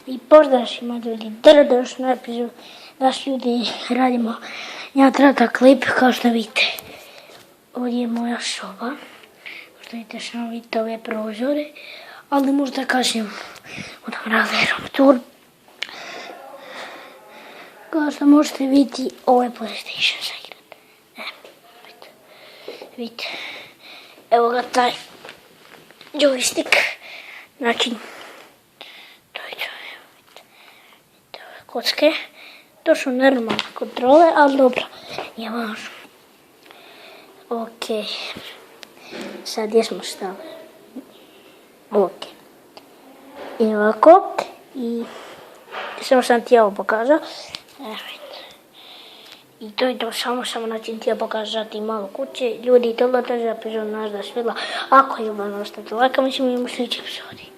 I pozdrav svima ljudi, dobrodošli na epizodu. Danas ljudi radimo jedan kratak klip, kao što vidite. Ovdje je moja soba, što vidite samo vidite ove prozore, ali možda kasnije budem raditi room tour. Kao što možete vidjeti, ovo je PlayStation za igrat. Vidite, evo ga taj joystick, znači kocke. To su normalne kontrole, ali dobro, nije važno. Ok, sad gdje smo stali? Ok. I ovako, i samo sam ti ovo pokazao. I to je to, samo sam htio pokazati malo kuće. Ljudi, to je za epizod nas da svila. Ako je ljubavno, ostavite lajka, mislim imamo sljedeći epizodi.